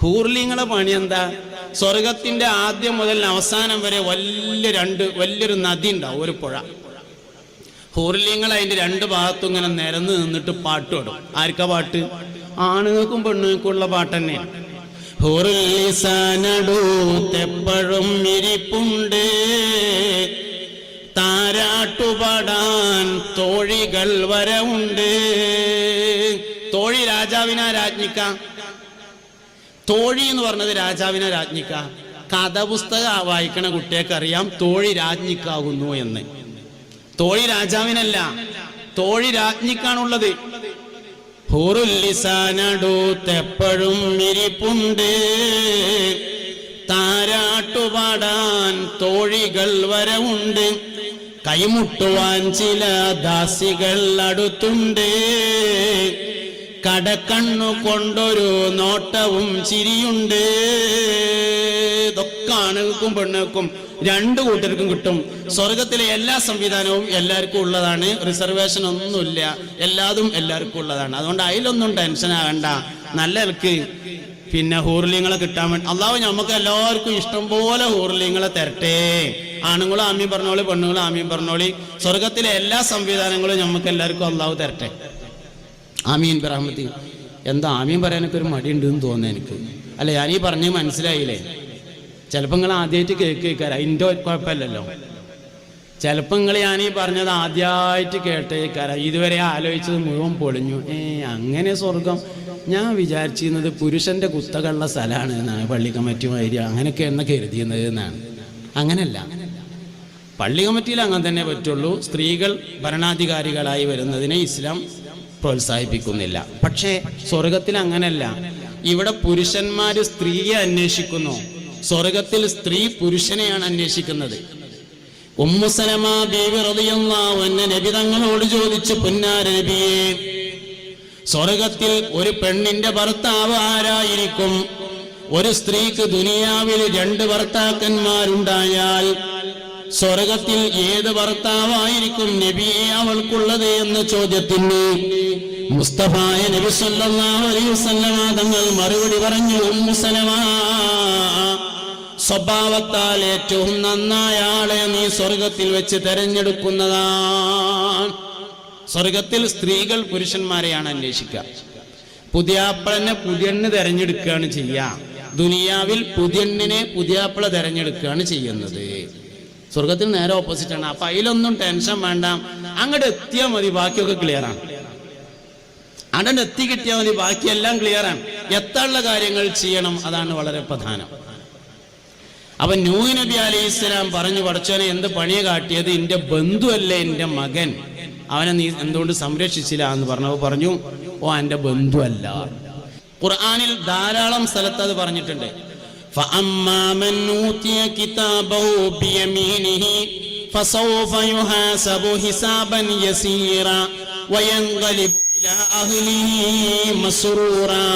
ഹൂർലിങ്ങളെ പണി എന്താ? സ്വർഗത്തിന്റെ ആദ്യം മുതൽ അവസാനം വരെ വലിയൊരു നദി ഉണ്ടാവും, ഒരു പുഴ. ഹൂർലിങ്ങൾ അതിന്റെ രണ്ട് ഭാഗത്തും ഇങ്ങനെ നിരന്ന് നിന്നിട്ട് പാട്ട് പാടും. ആർക്കാ പാട്ട്? ആണുങ്ങൾക്കും പെണ്ണുങ്ങൾക്കും ഉള്ള പാട്ട് തന്നെയാണ്. ഹൂറിലിസാനടുത്തെപ്പോഴും ഇരിപ്പുണ്ട്, താരാട്ടുപാടാൻ തോഴികൾ വരവുണ്ട്. തോഴി രാജാവിനാ രാജ്ഞിക്ക. തോഴി എന്ന് പറഞ്ഞത് രാജാവിനാ രാജ്ഞിക്ക. കഥപുസ്തകം വായിക്കണ കുട്ടിയൊക്കെ അറിയാം തോഴി രാജ്ഞിക്കാകുന്നു എന്ന്. തോഴി രാജാവിനല്ല, തോഴി രാജ്ഞിക്കാണുള്ളത്. ഹൂറുല്ലിസാനടുത്തെപ്പോഴും ഇരിപ്പുണ്ട്, താരാട്ടുപാടാൻ തോഴികൾ വരവുണ്ട്. കൈമുട്ടുവാൻ ചില ദാസികൾ അടുത്തുണ്ട്, കടക്കണ്ണു കൊണ്ടൊരു നോട്ടവും ചിരിയുണ്ട്. ഇതൊക്കെ ആണുങ്ങൾക്കും പെണ്ണുങ്ങൾക്കും രണ്ടു കൂട്ടർക്കും കിട്ടും. സ്വർഗത്തിലെ എല്ലാ സംവിധാനവും എല്ലാവർക്കും ഉള്ളതാണ്, റിസർവേഷൻ ഒന്നുമില്ല, എല്ലാതും എല്ലാവർക്കും ഉള്ളതാണ്. അതുകൊണ്ട് അതിലൊന്നും ടെൻഷൻ ആകണ്ട. നല്ലവർക്ക് പിന്നെ ഹൂർലിങ്ങളെ കിട്ടാൻ വേണ്ടി അള്ളാഹു നമുക്ക് എല്ലാവർക്കും ഇഷ്ടം പോലെ ഹൂർലിങ്ങളെ തരട്ടെ. ആണുങ്ങളും ആമീൻ പറഞ്ഞോളി, പെണ്ണുങ്ങളും ആമീൻ പറഞ്ഞോളി. സ്വർഗത്തിലെ എല്ലാ സംവിധാനങ്ങളും നമുക്ക് എല്ലാവർക്കും അള്ളാഹു തരട്ടെ. ആമീൻ ബിറഹ്മതി. എന്താ ആമീൻ പറയാനൊക്കെ ഒരു മടിയുണ്ടെന്ന് തോന്നുന്നു എനിക്ക്. അല്ല, ഞാനീ പറഞ്ഞ് മനസ്സിലായില്ലേ? ചിലപ്പോൾ നിങ്ങൾ ആദ്യമായിട്ട് കേൾക്കാറ്, അതിൻ്റെ കുഴപ്പമില്ലല്ലോ. ചിലപ്പോൾ നിങ്ങൾ ഞാനീ പറഞ്ഞത് ആദ്യമായിട്ട് കേട്ടേക്കാര, ഇതുവരെ ആലോചിച്ചത് മുഴുവൻ പൊളിഞ്ഞു. അങ്ങനെ സ്വർഗം ഞാൻ വിചാരിച്ചിരുന്നത് പുരുഷന്റെ കുത്തകളുള്ള സ്ഥലമാണ് എന്നാണ്, പള്ളി കമ്മിറ്റി മാതിരി അങ്ങനെയൊക്കെ എന്ന കരുതിയുന്നത് എന്നാണ്. അങ്ങനല്ല, പള്ളി കമ്മിറ്റിയിൽ അങ്ങനെ തന്നെ പറ്റുള്ളൂ. സ്ത്രീകൾ ഭരണാധികാരികളായി വരുന്നതിനെ ഇസ്ലാം പ്രോത്സാഹിപ്പിക്കുന്നില്ല. പക്ഷേ സ്വർഗത്തിൽ അങ്ങനല്ല. ഇവിടെ പുരുഷന്മാര് സ്ത്രീയെ അന്വേഷിക്കുന്നു, സ്വർഗത്തിൽ സ്ത്രീ പുരുഷനെയാണ് അന്വേഷിക്കുന്നത്. ഉമ്മു സലമ ബീവി റളിയല്ലാഹു അൻഹ നബി തങ്ങളോട് ചോദിച്ചു, പുന്നാര നബിയേ, സ്വർഗത്തിൽ ഒരു പെണ്ണിന്റെ ഭർത്താവ് ആരായിരിക്കും? ഒരു സ്ത്രീക്ക് ദുനിയാവിൽ 2 ഭർത്താക്കന്മാരുണ്ടായാൽ സ്വർഗത്തിൽ ഏത് ഭർത്താവായിരിക്കും നബിയെ അവൾക്കുള്ളത് എന്ന ചോദ്യത്തിന് മുസ്തഫായ നബി സല്ലല്ലാഹു അലൈഹി വസല്ലമ തങ്ങൾ മറുപടി പറഞ്ഞു, ഉമ്മു സലമ, സ്വഭാവത്താൽ ഏറ്റവും നന്നായ ആളെ നീ സ്വർഗത്തിൽ വെച്ച് തെരഞ്ഞെടുക്കുന്നതാണ്. സ്വർഗത്തിൽ സ്ത്രീകൾ പുരുഷന്മാരെയാണ് അന്വേഷിക്കുക. പുതിയാപ്പിളനെ പുതിയണ്ണ് തെരഞ്ഞെടുക്കുകയാണ് ചെയ്യുക. ദുനിയാവിൽ പുതിയണ്ണിനെ പുതിയാപ്പിള തെരഞ്ഞെടുക്കുകയാണ് ചെയ്യുന്നത്. സ്വർഗത്തിൽ നേരെ ഓപ്പോസിറ്റ് ആണ്. അപ്പൊ അതിലൊന്നും ടെൻഷൻ വേണ്ട, അങ്ങോട്ട് എത്തിയാൽ മതി, ബാക്കിയൊക്കെ ക്ലിയറാണ്. അങ്ങോട്ട് എത്തി കിട്ടിയാൽ മതി, ബാക്കിയെല്ലാം ക്ലിയറാണ്. എത്താനുള്ള കാര്യങ്ങൾ ചെയ്യണം, അതാണ് വളരെ പ്രധാനം. അപ്പൊ നൂഹ് നബി അലൈഹിസ്സലാം പറഞ്ഞു, പടച്ചോനെ എന്ത് പണിയെ കാട്ടിയത്? എന്റെ ബന്ധുവല്ലേ എന്റെ മകൻ, അവനെ നീ എന്തുകൊണ്ട് സംരക്ഷിച്ചില്ല എന്ന് പറഞ്ഞപ്പോൾ പറഞ്ഞു, ഓ എന്റെ ബന്ധുവല്ല. ഖുർആനിൽ ധാരാളം സ്ഥലത്ത് അത് പറഞ്ഞിട്ടുണ്ട്. فَأَمَّا مَنْ أُوتِيَ كِتَابَهُ بِيَمِينِهِ فَسَوْفَ يُحَاسَبُ حِسَابًا يَسِيرًا وَيَنْقَلِبُ إِلَى أَهْلِهِ مَسْرُورًا.